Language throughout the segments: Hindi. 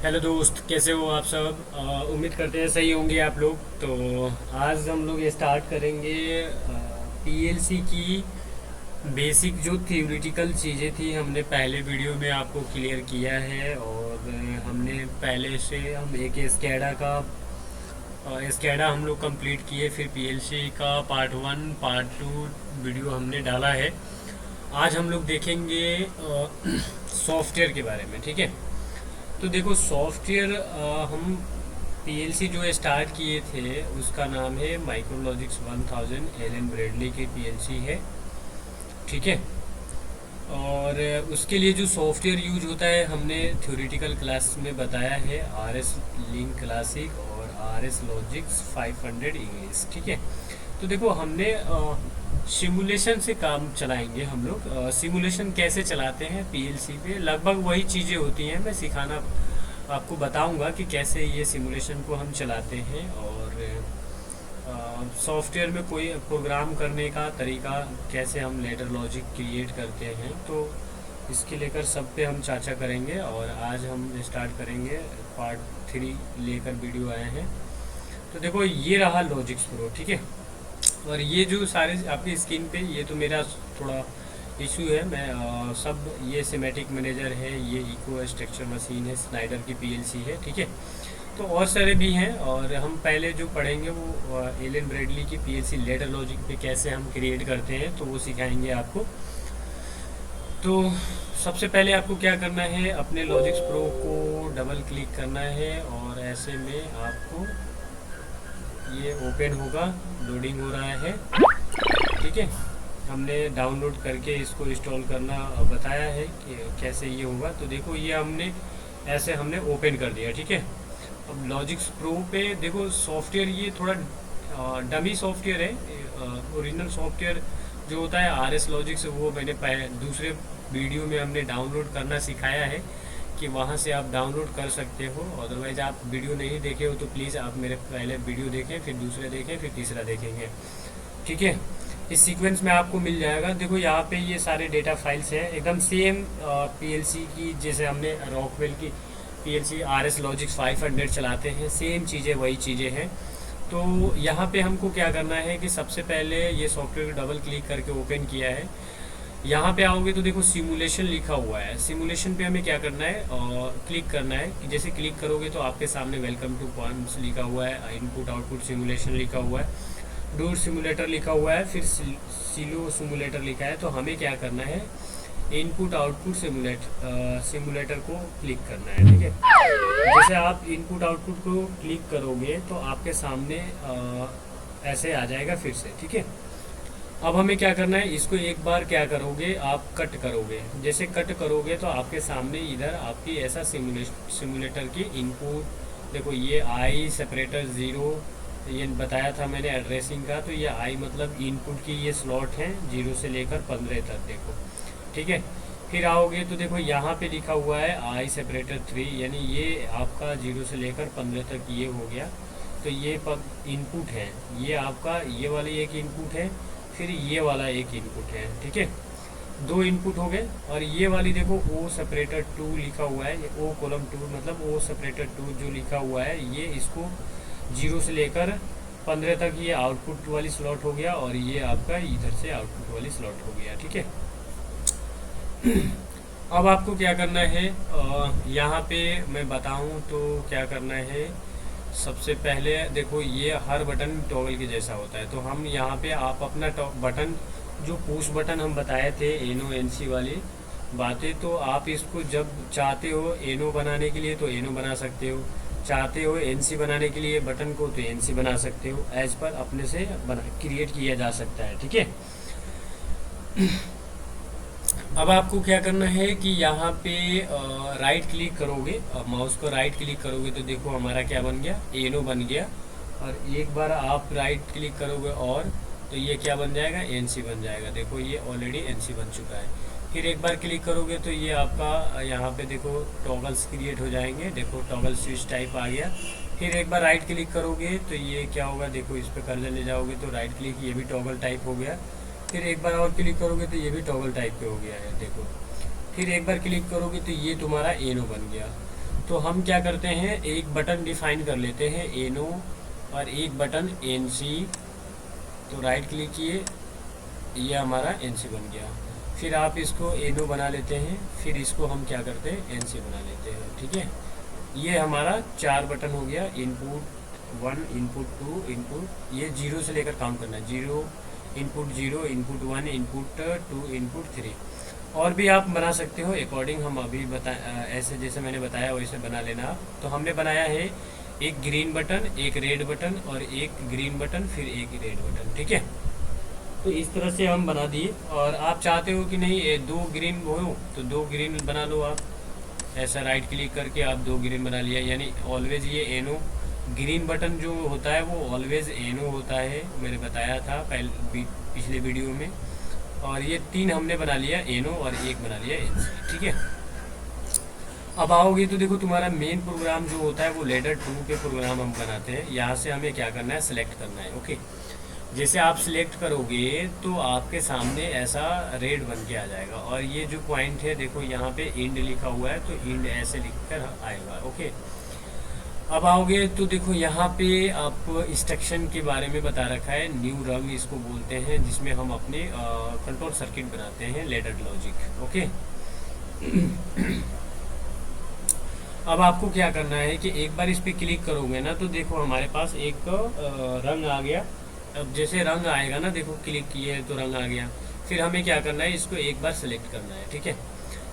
हेलो दोस्त, कैसे हो आप सब? उम्मीद करते हैं सही होंगे आप लोग। तो आज हम लोग स्टार्ट करेंगे पीएलसी की बेसिक जो थियोरिटिकल चीज़ें थी, हमने पहले वीडियो में आपको क्लियर किया है। और हमने पहले से हम एक स्कैडा हम लोग कंप्लीट किए, फिर पीएलसी का पार्ट 1 पार्ट 2 वीडियो हमने डाला है। आज हम लोग देखेंगे सॉफ्टवेयर के बारे में, ठीक है। तो देखो सॉफ्टवेयर, हम पीएलसी जो स्टार्ट किए थे उसका नाम है माइक्रोलॉजिक्स 1000, एलन ब्रेडली की पीएलसी है, ठीक है। और उसके लिए जो सॉफ्टवेयर यूज होता है हमने थ्योरेटिकल क्लास में बताया है, आर एस लिंक क्लासिक और आर एस लॉजिक्स 500 इंग्लिश, ठीक है। तो देखो हमने सिमुलेशन से काम चलाएंगे हम लोग। सिमुलेशन कैसे चलाते हैं पीएलसी पे, लगभग वही चीज़ें होती हैं, मैं सिखाना आपको बताऊंगा कि कैसे ये सिमुलेशन को हम चलाते हैं। और सॉफ्टवेयर में कोई प्रोग्राम करने का तरीका, कैसे हम लेटर लॉजिक क्रिएट करते हैं, तो इसके लेकर सब पे हम चर्चा करेंगे। और आज हम स्टार्ट करेंगे पार्ट 3 लेकर वीडियो आए हैं। तो देखो ये रहा लॉजिक्स प्रो, ठीक है। और ये जो सारे आपकी स्क्रीन पे, ये तो मेरा थोड़ा इशू है, मैं सब ये सिमेटिक मैनेजर है, ये इको स्ट्रक्चर मशीन है, स्नाइडर की पीएलसी है, ठीक है। तो और सारे भी हैं, और हम पहले जो पढ़ेंगे वो एलन ब्रेडली की पीएलसी लेटर लॉजिक पे कैसे हम क्रिएट करते हैं, तो वो सिखाएंगे आपको। तो सबसे पहले आपको क्या करना है, अपने लॉजिक्स प्रो को डबल क्लिक करना है और ऐसे में आपको ये ओपन होगा, लोडिंग हो रहा है, ठीक है। हमने डाउनलोड करके इसको इंस्टॉल करना बताया है कि कैसे ये होगा। तो देखो ये हमने हमने ओपन कर दिया, ठीक है। अब लॉजिक्स प्रो पे देखो सॉफ्टवेयर ये थोड़ा डमी सॉफ्टवेयर है। ओरिजिनल सॉफ्टवेयर जो होता है आर एस लॉजिक्स, वो मैंने दूसरे वीडियो में हमने डाउनलोड करना सिखाया है कि वहाँ से आप डाउनलोड कर सकते हो। अदरवाइज आप वीडियो नहीं देखे हो तो प्लीज़ आप मेरे पहले वीडियो देखें, फिर दूसरे देखें, फिर तीसरा देखेंगे, ठीक है। इस सीक्वेंस में आपको मिल जाएगा। देखो यहाँ पे ये सारे डेटा फाइल्स हैं, एकदम सेम पीएलसी की, जैसे हमने रॉकवेल की पीएलसी आर एस लॉजिक्स 500 चलाते हैं, सेम चीज़ें वही चीज़ें हैं। तो यहाँ पे हमको क्या करना है कि सबसे पहले ये सॉफ्टवेयर को डबल क्लिक करके ओपन किया है। यहाँ पे आओगे तो देखो सिमुलेशन लिखा हुआ है। सिमुलेशन पे हमें क्या करना है, और क्लिक करना है कि जैसे क्लिक करोगे तो आपके सामने वेलकम टू पॉइंट्स लिखा हुआ है, इनपुट आउटपुट सिमुलेशन लिखा हुआ है, डूर सिमुलेटर लिखा हुआ है, फिर सिलो सिमुलेटर लिखा है। तो हमें क्या करना है, इनपुट आउटपुट सिमुलेटर को क्लिक करना है, ठीक है। जैसे आप इनपुट आउटपुट को क्लिक करोगे तो आपके सामने ऐसे आ जाएगा फिर से, ठीक है। अब हमें क्या करना है, इसको एक बार क्या करोगे, आप कट करोगे। जैसे कट करोगे तो आपके सामने इधर आपकी ऐसा सिमुलेटर की इनपुट, देखो ये आई सेपरेटर 0, ये बताया था मैंने एड्रेसिंग का। तो ये आई मतलब इनपुट की ये स्लॉट हैं 0 से लेकर 15 तक, देखो, ठीक है। फिर आओगे तो देखो यहाँ पे लिखा हुआ है आई सेपरेटर 3, यानी ये आपका 0 से लेकर 15 तक ये हो गया। तो ये इनपुट है, ये आपका ये वाली एक इनपुट है, फिर ये वाला एक इनपुट है, ठीक है। 2 इनपुट हो गए। और ये वाली देखो ओ सेपरेटर 2 लिखा हुआ है, ओ कॉलम 2 मतलब ओ सेपरेटर 2 जो लिखा हुआ है, ये इसको 0 से लेकर 15 तक ये आउटपुट वाली स्लॉट हो गया, और ये आपका इधर से आउटपुट वाली स्लॉट हो गया, ठीक है। अब आपको क्या करना है, यहाँ पे मैं बताऊँ तो क्या करना है। सबसे पहले देखो ये हर बटन टॉगल के जैसा होता है, तो हम यहाँ पे आप अपना बटन, जो पुश बटन हम बताए थे एनो एनसी वाली बातें, तो आप इसको जब चाहते हो एनो बनाने के लिए तो एनो बना सकते हो, चाहते हो एनसी बनाने के लिए बटन को तो एनसी बना सकते हो, एज पर अपने से क्रिएट किया जा सकता है, ठीक है। अब आपको क्या करना है कि यहाँ पे राइट क्लिक करोगे, माउस को राइट क्लिक करोगे तो देखो हमारा क्या बन गया, एनो बन गया। और एक बार आप राइट क्लिक करोगे और तो ये क्या बन जाएगा, एनसी बन जाएगा। देखो ये ऑलरेडी एनसी बन चुका है। फिर एक बार क्लिक करोगे तो ये आपका यहाँ पे देखो टॉगल्स क्रिएट हो जाएंगे, देखो टॉगल स्विच टाइप आ गया। फिर एक बार राइट क्लिक करोगे तो ये क्या होगा, देखो इस पर कर्सर ले जाओगे तो राइट क्लिक, ये भी टॉगल टाइप हो गया। फिर एक बार और क्लिक करोगे तो ये भी टॉगल टाइप पे हो गया है, देखो। फिर एक बार क्लिक करोगे तो ये तुम्हारा एनो बन गया। तो हम क्या करते हैं, एक बटन डिफाइन कर लेते हैं एनो और एक बटन एनसी। तो राइट क्लिक किए, ये हमारा एनसी बन गया। फिर आप इसको एनो बना लेते हैं, फिर इसको हम क्या करते हैं, एनसी बना लेते हैं। ठीक है, ये हमारा 4 बटन हो गया। इनपुट 1, इनपुट 2, इनपुट, ये 0 से लेकर काम करना है। 0, इनपुट 0, इनपुट 1, इनपुट 2, इनपुट 3। और भी आप बना सकते हो अकॉर्डिंग, हम अभी ऐसे जैसे मैंने बताया वैसे बना लेना आप। तो हमने बनाया है एक ग्रीन बटन, एक रेड बटन और एक ग्रीन बटन, फिर एक रेड बटन। ठीक है, तो इस तरह से हम बना दिए। और आप चाहते हो कि नहीं 2 ग्रीन हो तो 2 ग्रीन बना लो आप। ऐसा राइट क्लिक करके आप 2 ग्रीन बना लिया, यानी ऑलवेज ये एनो ग्रीन बटन जो होता है वो ऑलवेज एनो होता है, मैंने बताया था पिछले वीडियो में। और ये 3 हमने बना लिया एनो और 1 बना लिया एनसी। ठीक है, अब आओगे तो देखो तुम्हारा मेन प्रोग्राम जो होता है वो लेडर 2 पे प्रोग्राम हम बनाते हैं। यहाँ से हमें क्या करना है, सेलेक्ट करना है। ओके, जैसे आप सिलेक्ट करोगे तो आपके सामने ऐसा रेड बन के आ जाएगा। और ये जो पॉइंट है देखो यहाँ पे इंड लिखा हुआ है, तो इंड ऐसे लिख कर आएगा। ओके, अब आओगे तो देखो यहाँ पे आपको इंस्ट्रक्शन के बारे में बता रखा है, न्यू रंग इसको बोलते हैं, जिसमें हम अपने कंट्रोल सर्किट बनाते हैं, लेडर लॉजिक। ओके, अब आपको क्या करना है कि एक बार इस पर क्लिक करोगे ना तो देखो हमारे पास एक रंग आ गया। अब जैसे रंग आएगा ना, देखो क्लिक किए तो रंग आ गया। फिर हमें क्या करना है, इसको एक बार सेलेक्ट करना है। ठीक है,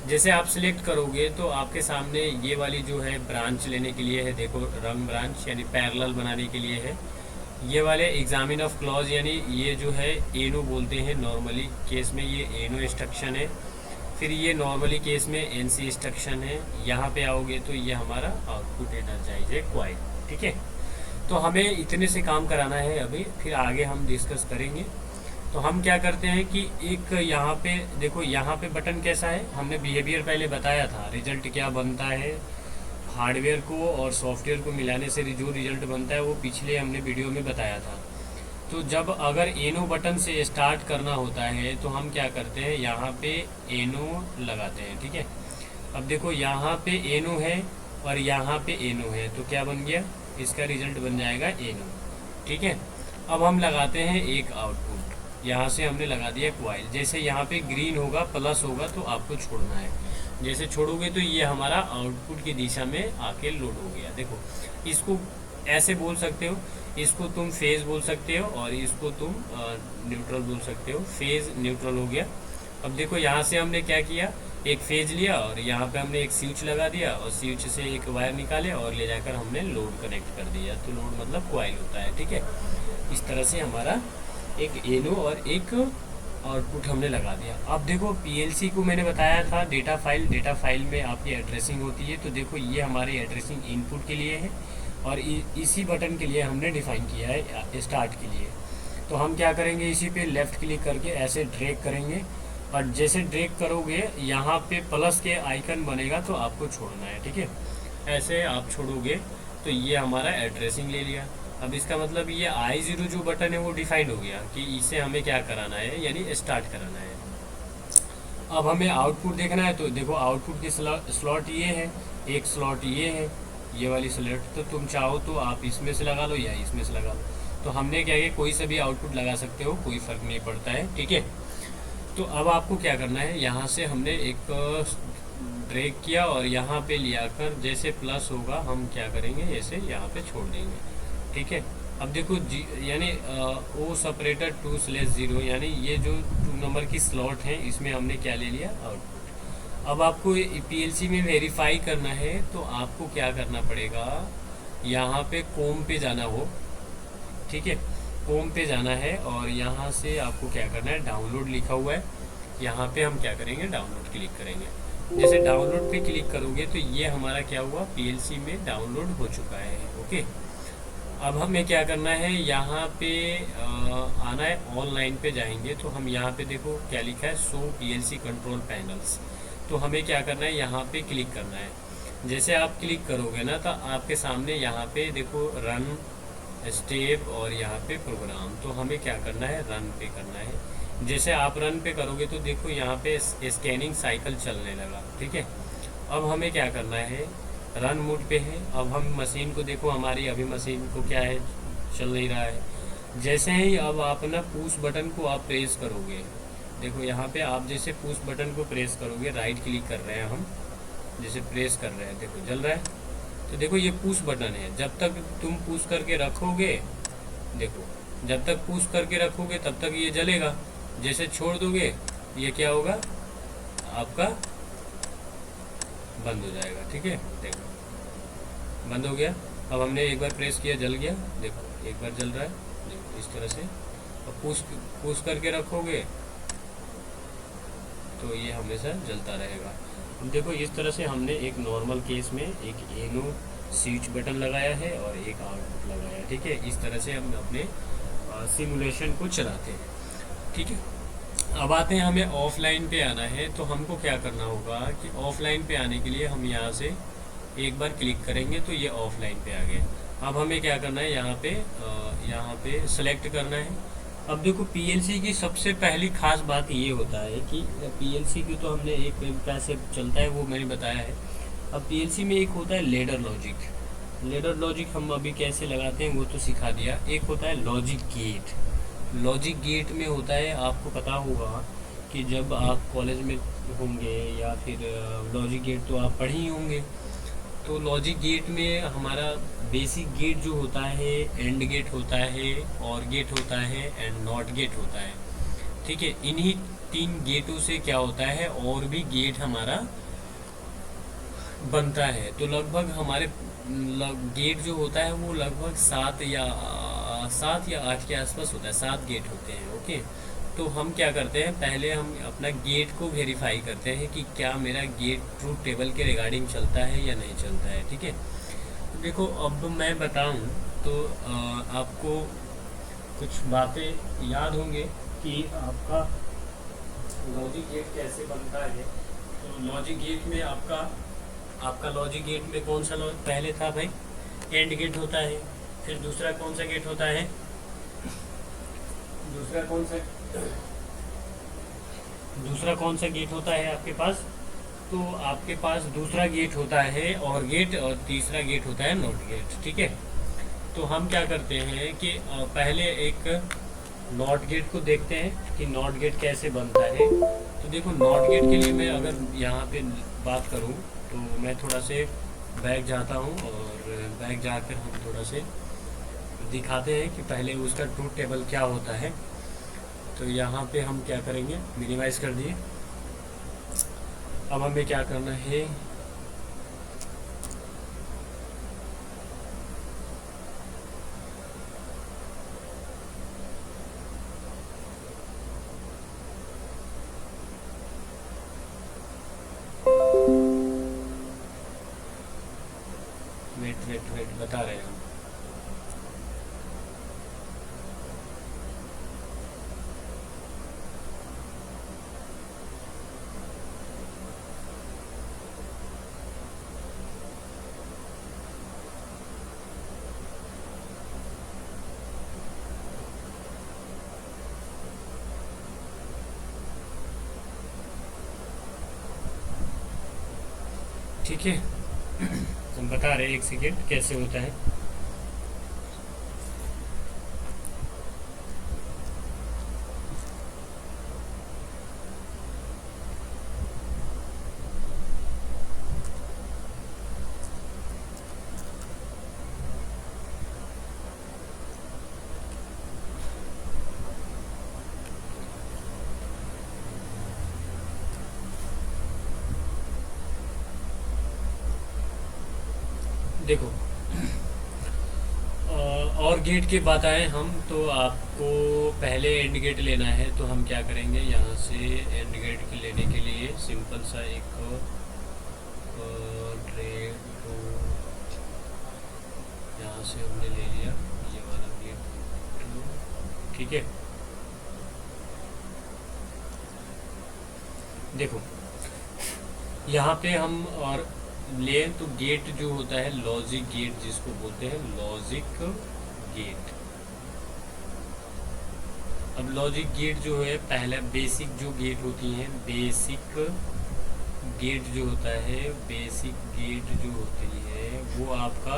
जैसे आप सिलेक्ट करोगे तो आपके सामने ये वाली जो है ब्रांच लेने के लिए है, देखो रंग ब्रांच यानी पैरेलल बनाने के लिए है। ये वाले एग्जामिन ऑफ क्लॉज यानी ये जो है एनो बोलते हैं, नॉर्मली केस में ये एनो इंस्ट्रक्शन है। फिर ये नॉर्मली केस में एनसी इंस्ट्रक्शन है। यहाँ पे आओगे तो ये हमारा आउटपुट एनर्जाइज है क्वाइल। ठीक है, तो हमें इतने से काम कराना है अभी, फिर आगे हम डिस्कस करेंगे। तो हम क्या करते हैं कि एक यहाँ पे देखो, यहाँ पे बटन कैसा है, हमने बिहेवियर पहले बताया था, रिजल्ट क्या बनता है हार्डवेयर को और सॉफ्टवेयर को मिलाने से जो रिजल्ट बनता है वो पिछले हमने वीडियो में बताया था। तो जब अगर एनो बटन से स्टार्ट करना होता है तो हम क्या करते हैं, यहाँ पे एनो लगाते हैं। ठीक है, अब देखो यहाँ पे एनो है और यहाँ पे एनो है, तो क्या बन गया, इसका रिजल्ट बन जाएगा एनो। ठीक है, अब हम लगाते हैं एक आउटपुट, यहाँ से हमने लगा दिया क्वाइल। जैसे यहाँ पे ग्रीन होगा प्लस होगा तो आपको छोड़ना है, जैसे छोड़ोगे तो ये हमारा आउटपुट की दिशा में आके लोड हो गया। देखो इसको ऐसे बोल सकते हो, इसको तुम फेज बोल सकते हो और इसको तुम न्यूट्रल बोल सकते हो। फेज न्यूट्रल हो गया। अब देखो यहाँ से हमने क्या किया, एक फेज लिया और यहाँ पे हमने एक स्विच लगा दिया और स्विच से एक वायर निकाले और ले जाकर हमने लोड कनेक्ट कर दिया। तो लोड मतलब क्वाइल होता है। ठीक है, इस तरह से हमारा एक एनो और एक आउटपुट हमने लगा दिया। अब देखो पीएलसी को मैंने बताया था डेटा फाइल में आपकी एड्रेसिंग होती है। तो देखो ये हमारी एड्रेसिंग इनपुट के लिए है और इसी बटन के लिए हमने डिफाइन किया है स्टार्ट के लिए। तो हम क्या करेंगे, इसी पे लेफ़्ट क्लिक करके ऐसे ड्रैग करेंगे और जैसे ड्रैग करोगे यहाँ पे प्लस के आइकन बनेगा तो आपको छोड़ना है। ठीक है, ऐसे आप छोड़ोगे तो ये हमारा एड्रेसिंग ले लिया। अब इसका मतलब ये I0 जो बटन है वो डिफाइंड हो गया कि इसे हमें क्या कराना है, यानी स्टार्ट कराना है। अब हमें आउटपुट देखना है, तो देखो आउटपुट के स्लॉट ये है, एक स्लॉट ये है, ये वाली स्लॉट। तो तुम चाहो तो आप इसमें से लगा लो या इसमें से लगा लो। तो हमने क्या किया, कोई सा भी आउटपुट लगा सकते हो, कोई फ़र्क नहीं पड़ता है। ठीक है, तो अब आपको क्या करना है, यहाँ से हमने एक ड्रैग किया और यहाँ पे लिया कर जैसे प्लस होगा हम क्या करेंगे, ऐसे यहाँ पे छोड़ देंगे। ठीक है, अब देखो यानी ओ सेपरेटर 2/0 यानी ये जो 2 नंबर की स्लॉट है इसमें हमने क्या ले लिया, आउटपुट। अब आपको पीएलसी में वेरीफाई करना है तो आपको क्या करना पड़ेगा, यहाँ पे कोम पे जाना हो। ठीक है, होम पे जाना है और यहाँ से आपको क्या करना है, डाउनलोड लिखा हुआ है, यहाँ पे हम क्या करेंगे, डाउनलोड क्लिक करेंगे। जैसे डाउनलोड पे क्लिक करोगे तो ये हमारा क्या हुआ, पीएलसी में डाउनलोड हो चुका है। ओके, अब हमें क्या करना है, यहाँ पे आना है, ऑनलाइन पे जाएंगे तो हम यहाँ पे देखो क्या लिखा है, शो पीएलसी कंट्रोल पैनल्स। तो हमें क्या करना है, यहाँ पे क्लिक करना है। जैसे आप क्लिक करोगे ना तो आपके सामने यहाँ पे देखो रन स्टेप और यहाँ पे प्रोग्राम। तो हमें क्या करना है, रन पे करना है। जैसे आप रन पे करोगे तो देखो यहाँ पे स्कैनिंग साइकिल चलने लगा। ठीक है, अब हमें क्या करना है, रन मोड पे है। अब हम मशीन को देखो, हमारी अभी मशीन को क्या है, चल नहीं रहा है। जैसे ही अब आप ना पुश बटन को आप प्रेस करोगे, देखो यहाँ पे आप जैसे पुश बटन को प्रेस करोगे, राइट क्लिक कर रहे हैं हम, जैसे प्रेस कर रहे हैं, देखो जल रहा है। तो देखो ये पुश बटन है, जब तक तुम पुश करके रखोगे, देखो जब तक पुश करके रखोगे तब तक ये जलेगा। जैसे छोड़ दोगे ये क्या होगा, आपका बंद हो जाएगा। ठीक है, देखो बंद हो गया। अब हमने एक बार प्रेस किया, जल गया, देखो एक बार जल रहा है, देखो इस तरह से। अब पुश पुश करके रखोगे तो ये हमेशा जलता रहेगा। देखो इस तरह से हमने एक नॉर्मल केस में एक एनो स्विच बटन लगाया है और एक आउटपुट लगाया है। ठीक है, इस तरह से हम अपने सिमुलेशन को चलाते हैं। ठीक है, अब आते हैं, हमें ऑफलाइन पे आना है। तो हमको क्या करना होगा कि ऑफलाइन पे आने के लिए हम यहाँ से एक बार क्लिक करेंगे तो ये ऑफलाइन पे आ गए। अब हमें क्या करना है, यहाँ पे सेलेक्ट करना है। अब देखो पीएलसी की सबसे पहली खास बात ये होता है कि पीएलसी की तो हमने एक कैसे चलता है वो मैंने बताया है। अब पीएलसी में एक होता है लेडर लॉजिक। लेडर लॉजिक हम अभी कैसे लगाते हैं वो तो सिखा दिया। एक होता है लॉजिक गेट। लॉजिक गेट में होता है, आपको पता होगा कि जब आप कॉलेज में होंगे या फिर लॉजिक गेट तो आप पढ़े ही होंगे। तो लॉजिक गेट में हमारा बेसिक गेट जो होता है, एंड गेट होता है, और गेट होता है, एंड नॉट गेट होता है। ठीक है, इन्हीं 3 गेटों से क्या होता है, और भी गेट हमारा बनता है। तो लगभग हमारे गेट जो होता है वो लगभग 7 या 8 के आसपास होता है। 7 गेट होते हैं। ओके, तो हम क्या करते हैं, पहले हम अपना गेट को वेरीफाई करते हैं कि क्या मेरा गेट ट्रूथ टेबल के रिगार्डिंग चलता है या नहीं चलता है। ठीक है, तो देखो अब मैं बताऊं तो आपको कुछ बातें याद होंगे कि आपका लॉजिक गेट कैसे बनता है। तो लॉजिक गेट में आपका लॉजिक गेट में कौन सा पहले था भाई, एंड गेट होता है। फिर दूसरा कौन सा गेट होता है, दूसरा कौन सा गेट होता है आपके पास, तो आपके पास दूसरा गेट होता है और गेट, और तीसरा गेट होता है नॉट गेट। ठीक है, तो हम क्या करते हैं कि पहले एक नॉट गेट को देखते हैं कि नॉट गेट कैसे बनता है। तो देखो नॉट गेट के लिए मैं अगर यहाँ पे बात करूँ तो मैं थोड़ा से बैक जाता हूँ, और बैक जाकर हम थोड़ा से दिखाते हैं कि पहले उसका ट्रूथ टेबल क्या होता है। तो यहाँ पे हम क्या करेंगे, मिनिमाइज कर दिए। अब हमें क्या करना है, वेट बता रहे हैं हम। ठीक है, हम बता रहे हैं, एक सेकेंड, कैसे होता है। देखो और गेट की बात आए हम, तो आपको पहले एंड गेट लेना है। तो हम क्या करेंगे, यहाँ से एंड गेट के लेने के लिए सिंपल सा एक ड्रैग टू, यहाँ से हमने ले लिया ये वाला गेट। ठीक है, देखो यहाँ पे हम और ले तो गेट जो होता है लॉजिक गेट, जिसको बोलते हैं लॉजिक गेट। अब लॉजिक गेट जो है, पहला बेसिक जो गेट होती हैं, बेसिक गेट जो होता है, बेसिक गेट जो होती है वो आपका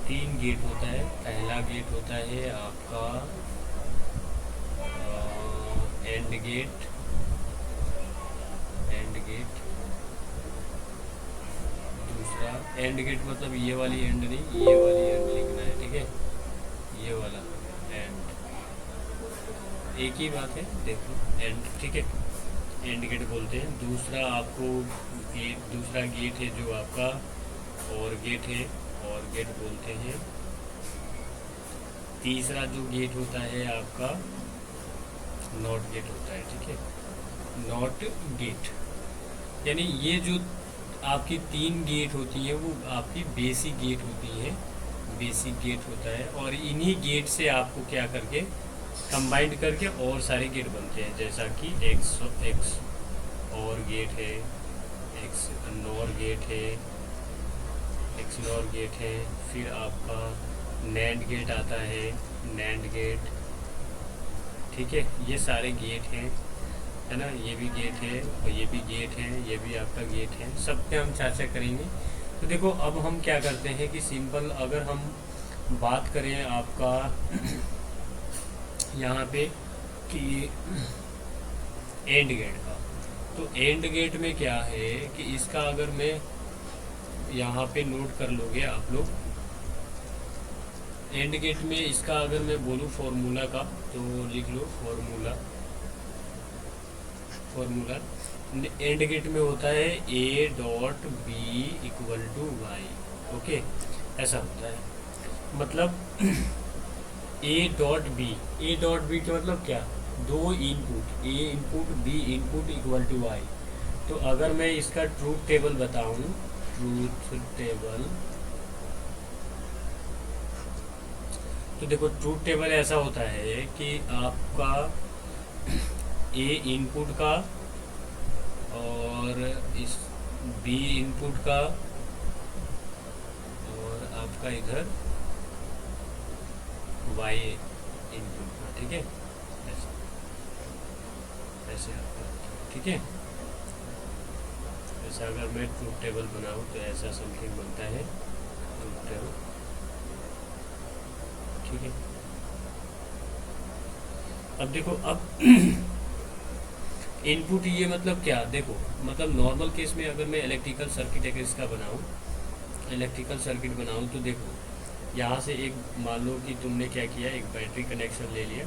3 गेट होता है। पहला गेट होता है आपका एंड गेट, दूसरा एंड गेट मतलब ये वाली एंड नहीं, ये वाली एंड लिखना है, ठीक है, ये वाला एंड, एक ही बात है, देखो एंड, ठीक है, एंड गेट बोलते हैं। दूसरा आपको गेट, दूसरा गेट है जो आपका और गेट है, और गेट बोलते हैं। तीसरा जो गेट होता है आपका नॉट गेट होता है, ठीक है, नॉट गेट। यानी ये जो आपकी 3 गेट होती है वो आपकी बेसिक गेट होती है, बेसिक गेट होता है। और इन्हीं गेट से आपको क्या करके कंबाइंड करके और सारे गेट बनते हैं, जैसा कि एक्स और गेट है, एक्स नॉर गेट है, एक्स नॉर गेट है। फिर आपका नैंड गेट आता है, नैंड गेट, ठीक है, ये सारे गेट हैं, है ना, ये भी गेट है और ये भी गेट है, ये भी आपका गेट है, सब पे हम चर्चा करेंगे। तो देखो अब हम क्या करते हैं कि सिंपल अगर हम बात करें आपका यहाँ पे कि एंड गेट का, तो एंड गेट में क्या है कि इसका अगर मैं यहाँ पे नोट कर लोगे आप लोग, एंड गेट में इसका अगर मैं बोलूँ फॉर्मूला का, तो लिख लो फॉर्मूला एंड गेट में होता है A dot B equal to Y, okay, ऐसा होता है। मतलब ए डॉट बी का मतलब क्या, 2 input, A input B input equal to Y. तो अगर मैं इसका ट्रूथ टेबल बताऊं, ट्रूथ टेबल, तो देखो ट्रूथ टेबल ऐसा होता है कि आपका ए इनपुट का और इस बी इनपुट का और आपका इधर वाई इनपुट का, ठीक है, ऐसे ऐसे आपका, ठीक है, ऐसा अगर मैं ट्रूथ टेबल बनाऊं तो ऐसा समथिंग बनता है ट्रूथ टेबल, ठीक है। अब देखो अब इनपुट ये मतलब क्या, देखो मतलब नॉर्मल केस में अगर मैं इलेक्ट्रिकल सर्किट एक इसका बनाऊं, इलेक्ट्रिकल सर्किट बनाऊं, तो देखो यहाँ से एक, मान लो कि तुमने क्या किया, एक बैटरी कनेक्शन ले लिया,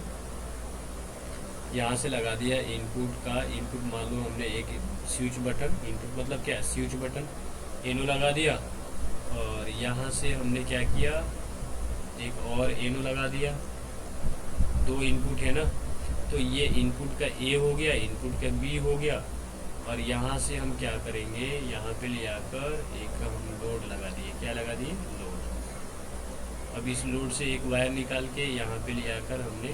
यहाँ से लगा दिया इनपुट का, इनपुट मान लो हमने एक स्विच बटन, इनपुट मतलब क्या, स्विच बटन एनो लगा दिया, और यहाँ से हमने क्या किया, एक और एनो लगा दिया, 2 इनपुट है ना, तो ये इनपुट का ए हो गया, इनपुट का बी हो गया, और यहाँ से हम क्या करेंगे, यहाँ पे ले आकर एक हम लोड लगा दिए, क्या लगा दिए, लोड। अब इस लोड से एक वायर निकाल के यहाँ पे ले आकर हमने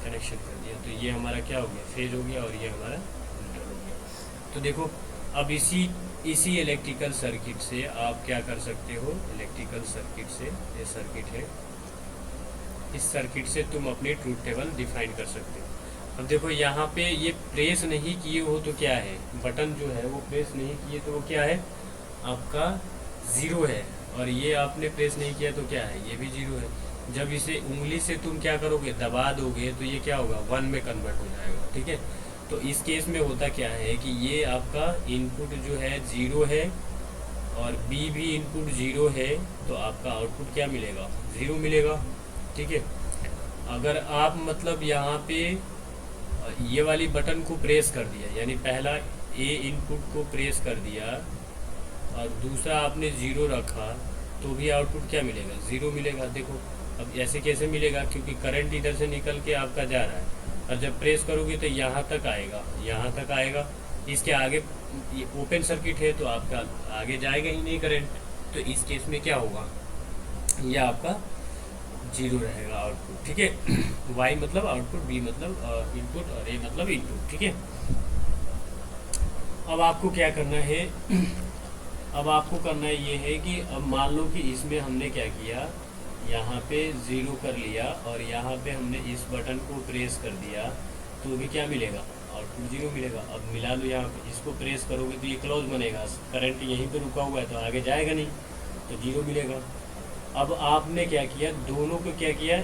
कनेक्शन कर दिया, तो ये हमारा क्या हो गया, फेज हो गया, और ये हमारा न्यूट्रल हो गया। तो देखो अब इसी इलेक्ट्रिकल सर्किट से आप क्या कर सकते हो, इलेक्ट्रिकल सर्किट से, ये सर्किट है, इस सर्किट से तुम अपनी ट्रूथ टेबल डिफाइन कर सकते हो। अब देखो यहाँ पे ये प्रेस नहीं किए हो तो क्या है, बटन जो है वो प्रेस नहीं किए तो वो क्या है, आपका 0 है, और ये आपने प्रेस नहीं किया तो क्या है, ये भी 0 है। जब इसे उंगली से तुम क्या करोगे, दबा दोगे, तो ये क्या होगा, 1 में कन्वर्ट हो जाएगा, ठीक है। तो इस केस में होता क्या है कि ये आपका इनपुट जो है 0 है, और बी भी इनपुट 0 है, तो आपका आउटपुट क्या मिलेगा, 0 मिलेगा, ठीक है। अगर आप मतलब यहाँ पे ये वाली बटन को प्रेस कर दिया, यानी पहला ए इनपुट को प्रेस कर दिया और दूसरा आपने 0 रखा, तो भी आउटपुट क्या मिलेगा, 0 मिलेगा। देखो अब ऐसे कैसे मिलेगा, क्योंकि करंट इधर से निकल के आपका जा रहा है, और जब प्रेस करोगे तो यहाँ तक आएगा, यहाँ तक आएगा, इसके आगे ये ओपन सर्किट है तो आपका आगे जाएगा ही नहीं करंट, तो इस केस में क्या होगा, ये आपका 0 रहेगा आउटपुट, ठीक है। वाई मतलब आउटपुट, बी मतलब इनपुट, और ए मतलब इनपुट, ठीक है। अब आपको क्या करना है, अब आपको करना ये है कि अब मान लो कि इसमें हमने क्या किया, यहाँ पे 0 कर लिया, और यहाँ पे हमने इस बटन को प्रेस कर दिया, तो भी क्या मिलेगा, आउटपुट 0 मिलेगा। अब मिला लो यहाँ पे, इसको प्रेस करोगे तो ये क्लोज बनेगा, करंट यहीं पे रुका हुआ है तो आगे जाएगा नहीं, तो 0 मिलेगा। अब आपने क्या किया, दोनों को क्या किया,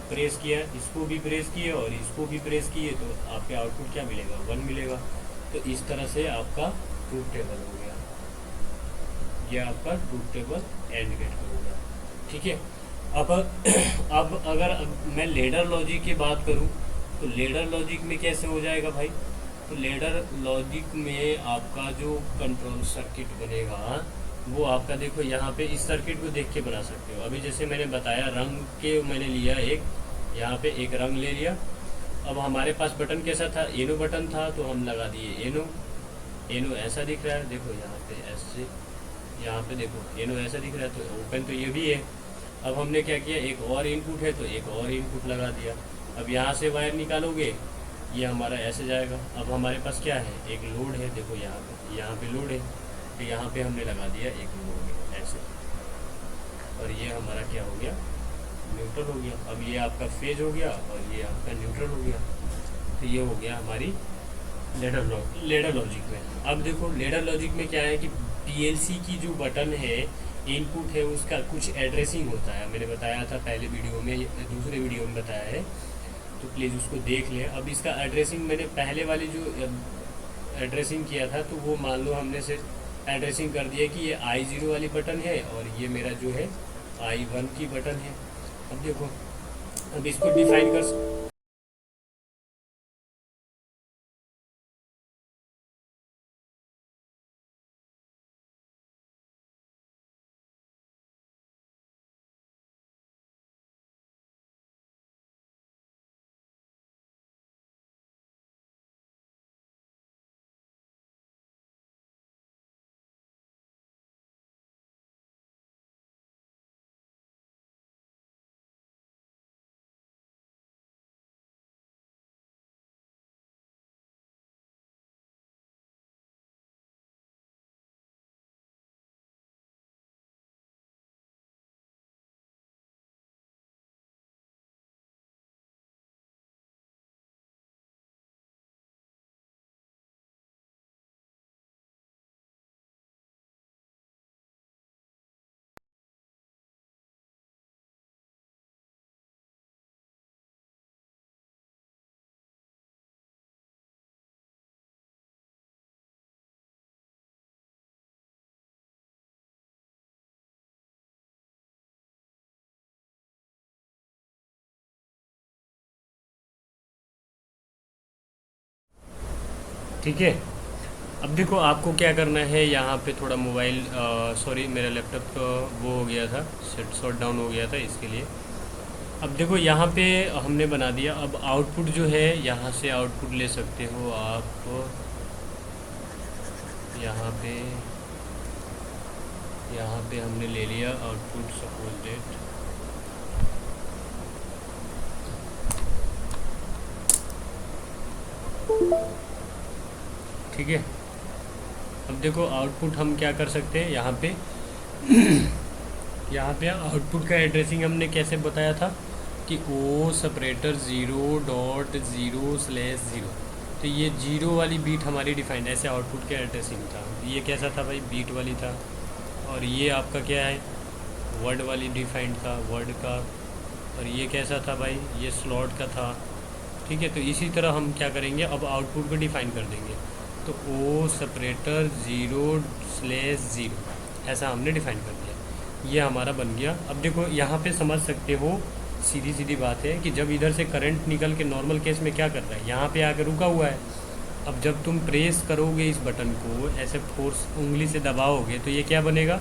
प्रेस किया, इसको भी प्रेस किए और इसको भी प्रेस किए, तो आपके आउटपुट क्या मिलेगा, 1 मिलेगा। तो इस तरह से आपका ट्रूथ टेबल हो गया, ये आपका ट्रूथ टेबल एंड गेट हो गया। ठीक है। अब अब अगर मैं लेडर लॉजिक की बात करूं तो लेडर लॉजिक में कैसे हो जाएगा भाई, तो लेडर लॉजिक में आपका जो कंट्रोल सर्किट बनेगा वो आपका, देखो यहाँ पे इस सर्किट को देख के बना सकते हो। अभी जैसे मैंने बताया रंग के, मैंने लिया एक, यहाँ पे एक रंग ले लिया। अब हमारे पास बटन कैसा था, एनो बटन था, तो हम लगा दिए एनो। एनो ऐसा दिख रहा है, देखो यहाँ पे ऐसे, यहाँ पे देखो एनो ऐसा दिख रहा है, तो ओपन तो ये भी है। अब हमने क्या किया, एक और इनपुट है तो एक और इनपुट लगा दिया। अब यहाँ से वायर निकालोगे, ये हमारा ऐसे जाएगा। अब हमारे पास क्या है, एक लोड है, देखो यहाँ पे लोड है, तो यहाँ पे हमने लगा दिया एक लोड ऐसे, और ये हमारा क्या हो गया, न्यूट्रल हो गया। अब ये आपका फेज हो गया और ये आपका न्यूट्रल हो गया। तो ये हो गया हमारी लेडर लॉजिक में। अब देखो लेडर लॉजिक में क्या है कि पीएलसी की जो बटन है, इनपुट है, उसका कुछ एड्रेसिंग होता है। मैंने बताया था पहले वीडियो में, दूसरे वीडियो में बताया है, तो प्लीज़ उसको देख लें। अब इसका एड्रेसिंग मैंने पहले वाली जो एड्रेसिंग किया था, तो वो मान लो हमने सिर्फ एड्रेसिंग कर दिया कि ये I0 वाली बटन है और ये मेरा जो है I1 की बटन है। अब देखो, अब इसको डिफाइन कर, ठीक है। अब देखो आपको क्या करना है, यहाँ पे थोड़ा मोबाइल, सॉरी मेरा लैपटॉप वो हो गया था, शट डाउन हो गया था, इसके लिए। अब देखो यहाँ पे हमने बना दिया। अब आउटपुट जो है, यहाँ से आउटपुट ले सकते हो आप, यहाँ पे हमने ले लिया आउटपुट, सपोज डेट, ठीक है। अब देखो आउटपुट हम क्या कर सकते हैं, यहाँ पे यहाँ पे आउटपुट का एड्रेसिंग हमने कैसे बताया था कि ओ सेपरेटर 0.0/0। तो ये 0 वाली बीट हमारी डिफाइंड, ऐसे आउटपुट का एड्रेसिंग था। ये कैसा था भाई, बीट वाली था। और ये आपका क्या है, वर्ड वाली डिफाइंड था, वर्ड का। और ये कैसा था भाई, ये स्लॉट का था। ठीक है। तो इसी तरह हम क्या करेंगे, अब आउटपुट को डिफाइन कर देंगे। तो ओ सेपरेटर 0/0 ऐसा हमने डिफाइन कर दिया, ये हमारा बन गया। अब देखो यहाँ पे समझ सकते हो, सीधी सीधी बात है कि जब इधर से करंट निकल के नॉर्मल केस में क्या कर रहा है, यहाँ पे आके रुका हुआ है। अब जब तुम प्रेस करोगे इस बटन को, ऐसे फोर्स उंगली से दबाओगे, तो ये क्या बनेगा,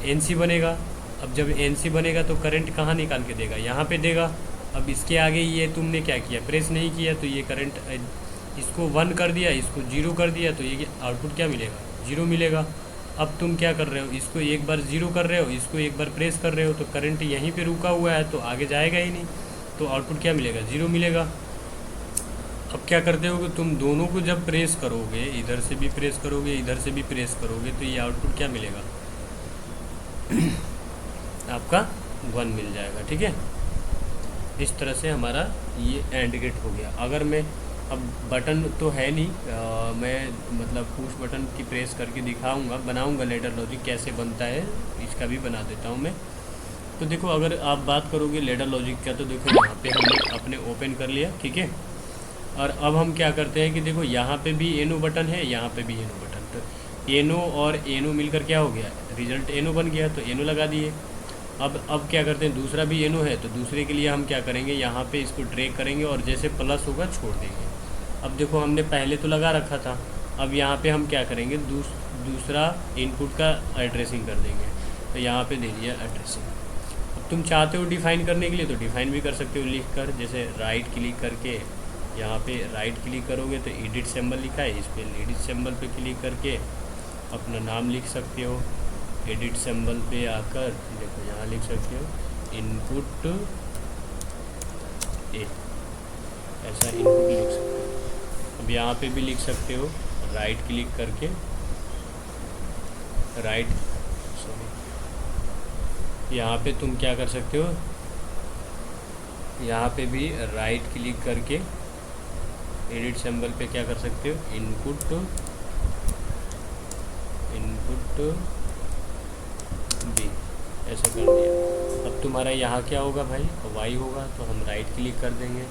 एनसी बनेगा। अब जब एनसी बनेगा तो करंट कहाँ निकाल के देगा, यहाँ पे देगा। अब इसके आगे ये तुमने क्या किया, प्रेस नहीं किया, तो ये करंट, इसको 1 कर दिया, इसको 0 कर दिया, तो ये आउटपुट क्या मिलेगा, 0 मिलेगा। अब तुम क्या कर रहे हो, इसको एक बार 0 कर रहे हो, इसको एक बार प्रेस कर रहे हो, तो करंट यहीं पे रुका हुआ है, तो आगे जाएगा ही नहीं, तो आउटपुट क्या मिलेगा, 0 मिलेगा। अब क्या करते हो कि तुम दोनों को जब प्रेस करोगे, इधर से भी प्रेस करोगे, इधर से भी प्रेस करोगे, तो ये आउटपुट क्या मिलेगा आपका 1 मिल जाएगा। ठीक है। इस तरह से हमारा ये एंड गेट हो गया। अगर मैं अब बटन तो है नहीं, मैं मतलब पुश बटन की प्रेस करके दिखाऊंगा, बनाऊंगा लेडर लॉजिक कैसे बनता है, इसका भी बना देता हूँ मैं। तो देखो अगर आप बात करोगे लेडर लॉजिक का, तो देखो यहाँ पे हमने अपने ओपन कर लिया, ठीक है। और अब हम क्या करते हैं कि देखो यहाँ पे भी एनो बटन है, यहाँ पे भी एनो बटन, तो एनो और एनो मिलकर क्या हो गया, रिजल्ट एनो बन गया, तो एनो लगा दिए। अब क्या करते हैं, दूसरा भी एनो है, तो दूसरे के लिए हम क्या करेंगे, यहाँ पे इसको ड्रैग करेंगे और जैसे प्लस होगा छोड़ देंगे। अब देखो हमने पहले तो लगा रखा था, अब यहाँ पे हम क्या करेंगे, दूसरा इनपुट का एड्रेसिंग कर देंगे, तो यहाँ पे दे दिया एड्रेसिंग। अब तुम चाहते हो डिफ़ाइन करने के लिए तो डिफ़ाइन भी कर सकते हो लिख कर, जैसे राइट क्लिक करके यहाँ पे राइट क्लिक करोगे तो एडिट सिंबल लिखा है, इस पर एडिट सिंबल पे क्लिक करके अपना नाम लिख सकते हो। एडिट सिंबल पे आकर देखो यहाँ लिख सकते हो इनपुट ए, ऐसा इनपुट लिख सकते हो। अब यहाँ पे भी लिख सकते हो राइट क्लिक करके, यहाँ पे तुम क्या कर सकते हो, यहाँ पे भी राइट क्लिक करके एडिट सिंबल पे क्या कर सकते हो, इनपुट बी, ऐसा कर दिया। अब तुम्हारा यहाँ क्या होगा भाई, वाई होगा, तो हम राइट क्लिक कर देंगे,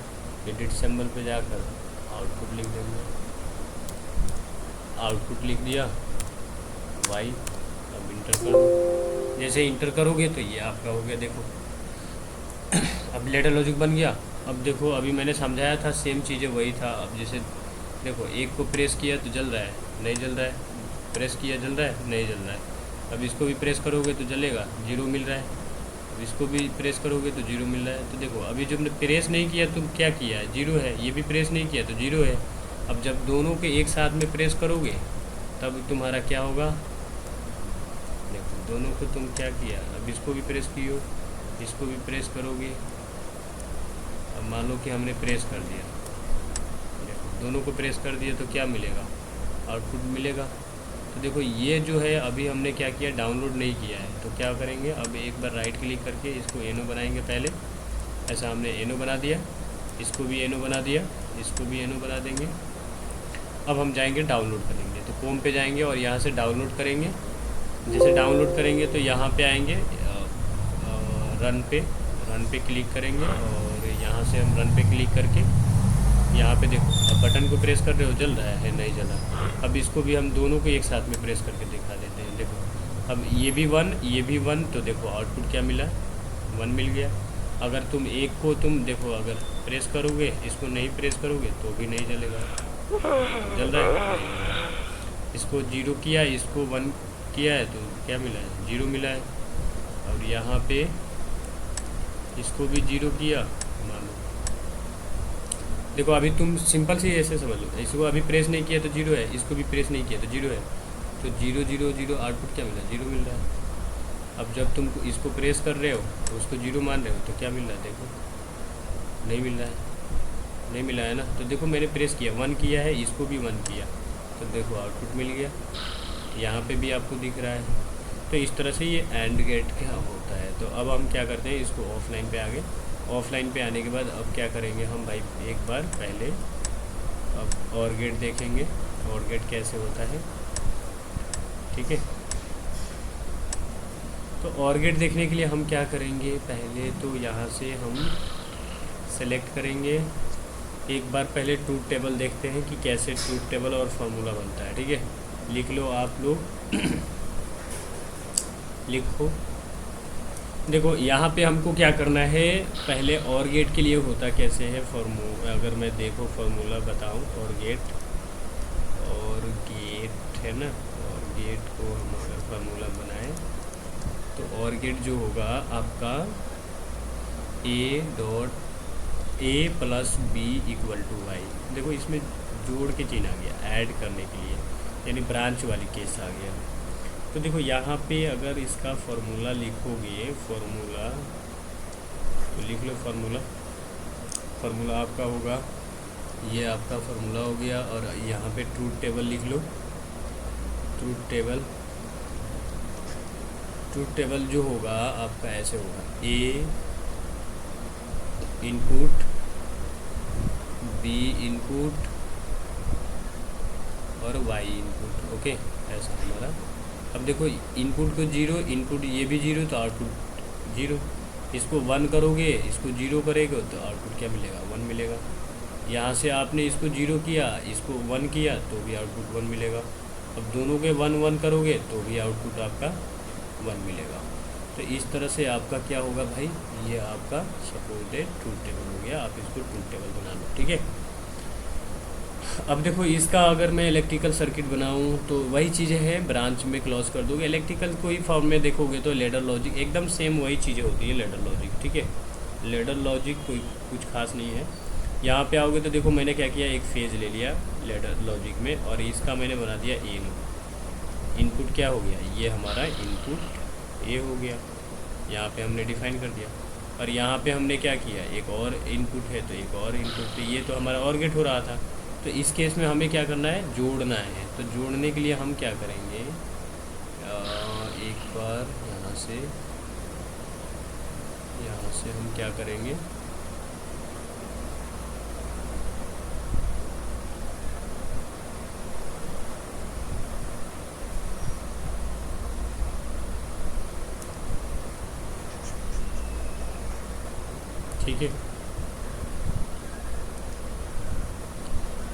एडिट सिंबल पे जाकर आउटपुट लिख देंगे, आउटपुट लिख दिया वाई। अब इंटर कर दो, जैसे इंटर करोगे तो ये आपका हो गया, देखो अब लेटर लॉजिक बन गया। अब देखो अभी मैंने समझाया था सेम चीज़ें वही था। अब जैसे देखो एक को प्रेस किया तो जल रहा है, नहीं जल रहा है, प्रेस किया जल रहा है, नहीं जल रहा है। अब इसको भी प्रेस करोगे तो जलेगा, जीरो मिल रहा है। अब इसको भी प्रेस करोगे तो जीरो मिल रहा है। तो देखो अभी जब प्रेस नहीं किया तो क्या किया है, जीरो है, ये भी प्रेस नहीं किया तो जीरो है। अब जब दोनों के एक साथ में प्रेस करोगे तब तुम्हारा क्या होगा, देखो दोनों को तुम क्या किया, अब इसको भी प्रेस कियो, इसको भी प्रेस करोगे। अब मान लो कि हमने प्रेस कर दिया, देखो दोनों को प्रेस कर दिया तो क्या मिलेगा, आउटपुट मिलेगा। तो देखो ये जो है अभी हमने क्या किया, डाउनलोड नहीं किया है, तो क्या करेंगे, अब एक बार राइट क्लिक करके इसको एनो बनाएंगे। पहले ऐसा हमने एनो बना दिया, इसको भी एनो बना दिया, इसको भी एनो बना देंगे। अब हम जाएंगे डाउनलोड करेंगे, तो होम पे जाएंगे और यहाँ से डाउनलोड करेंगे। जैसे डाउनलोड करेंगे तो यहाँ पे आएंगे रन पे क्लिक करेंगे और यहाँ से हम रन पे क्लिक करके यहाँ पे देखो अब बटन को प्रेस कर रहे हो, जल रहा है, नहीं जला। अब इसको भी हम दोनों को एक साथ में प्रेस करके दिखा देते हैं। देखो अब ये भी वन, ये भी वन, तो देखो आउटपुट क्या मिला, वन मिल गया। अगर तुम एक को तुम देखो अगर प्रेस करोगे, इसको नहीं प्रेस करोगे तो भी नहीं जलेगा, जल रहा है। इसको जीरो किया, इसको वन किया है तो क्या मिला है, जीरो मिला है। और यहाँ पे इसको भी जीरो किया, मान लो देखो अभी तुम सिंपल से ऐसे समझ लो, इसको अभी प्रेस नहीं किया तो जीरो है, इसको भी प्रेस नहीं किया तो जीरो है, तो जीरो जीरो जीरो आउटपुट क्या मिला, जीरो मिल रहा है। अब जब तुम इसको प्रेस कर रहे हो तो उसको जीरो मान रहे हो तो क्या मिल रहा है, देखो नहीं मिल रहा है, नहीं मिला है ना। तो देखो मैंने प्रेस किया, वन किया है, इसको भी वन किया, तो देखो आउटपुट मिल गया, यहाँ पे भी आपको दिख रहा है। तो इस तरह से ये एंड गेट क्या होता है। तो अब हम क्या करते हैं, इसको ऑफलाइन पे आ गए। ऑफलाइन पे आने के बाद अब क्या करेंगे हम भाई, एक बार पहले अब और गेट देखेंगे, और गेट कैसे होता है, ठीक है। तो और गेट देखने के लिए हम क्या करेंगे, पहले तो यहाँ से हम सेलेक्ट करेंगे, एक बार पहले ट्रूथ टेबल देखते हैं कि कैसे ट्रूथ टेबल और फार्मूला बनता है, ठीक है। लिख लो आप लोग लिखो। देखो यहाँ पे हमको क्या करना है, पहले और गेट के लिए होता कैसे है फार्मूला, अगर मैं देखो फार्मूला बताऊँ, और गेट है ना, और गेट को हम अगर फार्मूला बनाएं तो और गेट जो होगा आपका a plus B equal to Y. देखो इसमें जोड़ के चिन्ह आ गया, ऐड करने के लिए, यानी ब्रांच वाली केस आ गया। तो देखो यहाँ पे अगर इसका फार्मूला लिखोगे, फार्मूला तो लिख लो, फार्मूला आपका होगा, ये आपका फार्मूला हो गया। और यहाँ पे ट्रूथ टेबल लिख लो, ट्रूथ टेबल जो होगा आपका ऐसे होगा, ए इनपुट बी इनपुट और वाई इनपुट। ओके, ऐसा हमारा। अब देखो इनपुट को जीरो, इनपुट ये भी जीरो तो आउटपुट जीरो। इसको वन करोगे, इसको जीरो करेगा तो आउटपुट क्या मिलेगा? वन मिलेगा। यहाँ से आपने इसको जीरो किया, इसको वन किया तो भी आउटपुट वन मिलेगा। अब दोनों के वन वन करोगे तो भी आउटपुट आपका वन मिलेगा। तो इस तरह से आपका क्या होगा भाई, ये आपका सपोर्टेड ट्रूथ टेबल हो गया। आप इसको ट्रूथ टेबल बना लो, ठीक है। अब देखो इसका अगर मैं इलेक्ट्रिकल सर्किट बनाऊं तो वही चीज़ें हैं, ब्रांच में क्लोज कर दोगे। इलेक्ट्रिकल कोई फॉर्म में देखोगे तो लेडर लॉजिक एकदम सेम वही चीज़ें होती है, लेडर लॉजिक, ठीक है। लेडर लॉजिक कोई कुछ खास नहीं है। यहाँ पे आओगे तो देखो मैंने क्या किया, एक फेज ले लिया लेडर लॉजिक में और इसका मैंने बना दिया ए। इनपुट क्या हो गया, ये हमारा इनपुट ए हो गया। यहाँ पे हमने डिफाइन कर दिया। और यहाँ पे हमने क्या किया, एक और इनपुट है तो एक और इनपुट। तो ये तो हमारा और गेट हो रहा था। तो इस केस में हमें क्या करना है, जोड़ना है। तो जोड़ने के लिए हम क्या करेंगे, एक बार यहाँ से हम क्या करेंगे, ठीक है।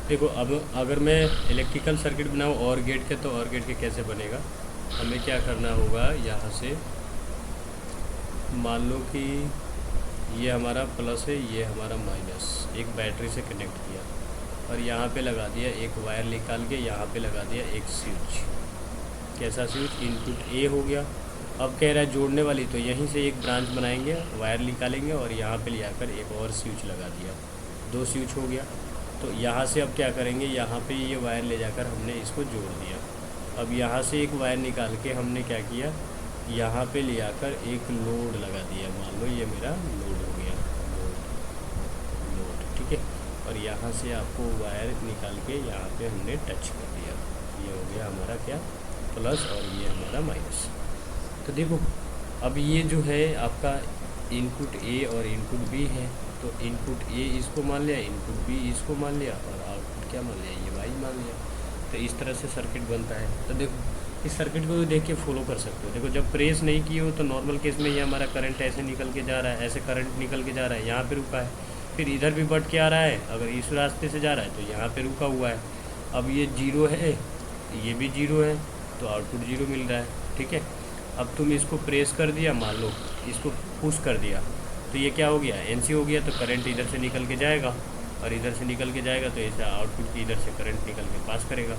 देखो अब अगर मैं इलेक्ट्रिकल सर्किट बनाऊँ और गेट के, तो और गेट के कैसे बनेगा, हमें क्या करना होगा, यहाँ से मान लो कि ये हमारा प्लस है, ये हमारा माइनस, एक बैटरी से कनेक्ट किया और यहाँ पे लगा दिया एक वायर निकाल के, यहाँ पे लगा दिया एक स्विच। कैसा स्विच, इनपुट ए हो गया। अब कह रहा है जोड़ने वाली, तो यहीं से एक ब्रांच बनाएंगे, वायर निकालेंगे और यहाँ पे ले जाकर एक और स्विच लगा दिया, दो स्विच हो गया। तो यहाँ से अब क्या करेंगे, यहाँ पे ये वायर ले जाकर हमने इसको जोड़ दिया। अब यहाँ से एक वायर निकाल के हमने क्या किया, यहाँ पे ले आकर एक लोड लगा दिया। मान लो ये मेरा लोड हो गया, लोड, ठीक है। और यहाँ से आपको वायर निकाल के यहाँ पे हमने टच कर दिया। ये हो गया हमारा क्या, प्लस, और ये हमारा माइनस। तो देखो अब ये जो है आपका इनपुट ए और इनपुट बी है। तो इनपुट ए इसको मान लिया, इनपुट बी इसको मान लिया और आउटपुट क्या मान लिया, ये वाई मान लिया। तो इस तरह से सर्किट बनता है। तो देखो इस सर्किट को देख के फॉलो कर सकते हो। देखो जब प्रेस नहीं की हो तो नॉर्मल केस में ये हमारा करंट ऐसे निकल के जा रहा है, ऐसे करंट निकल के जा रहा है, यहाँ पे रुका है, फिर इधर भी बढ़ के आ रहा है, अगर इस रास्ते से जा रहा है तो यहाँ पे रुका हुआ है। अब ये जीरो है, ये भी जीरो है, तो आउटपुट जीरो मिल रहा है, ठीक है। अब तुम इसको प्रेस कर दिया, मान लो इसको पुश कर दिया, तो ये क्या हो गया, एनसी हो गया। तो करंट इधर से निकल के जाएगा और इधर से निकल के जाएगा, तो ऐसा आउटपुट की इधर से करंट निकल के पास करेगा,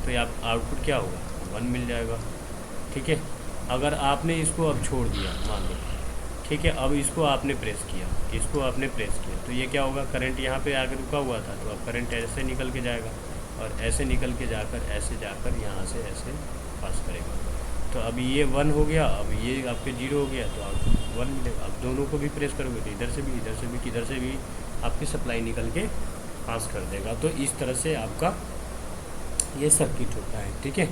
तो ये आउटपुट क्या होगा, वन मिल जाएगा, ठीक है। अगर आपने इसको अब छोड़ दिया मान लो, ठीक है, अब इसको आपने प्रेस किया, इसको आपने प्रेस किया, तो ये क्या होगा, करंट यहाँ पे आकर रुका हुआ था, तो अब करंट ऐसे निकल के जाएगा और ऐसे निकल के जाकर ऐसे जाकर यहाँ से ऐसे पास करेगा। तो अब ये वन हो गया, अब ये आपके जीरो हो गया, तो आउटपुट वन मिलेगा। अब दोनों को भी प्रेस करोगे तो इधर से भी, इधर से भी, किधर से भी आपकी सप्लाई निकल के पास कर देगा। तो इस तरह से आपका ये सर्किट होता है, ठीक है।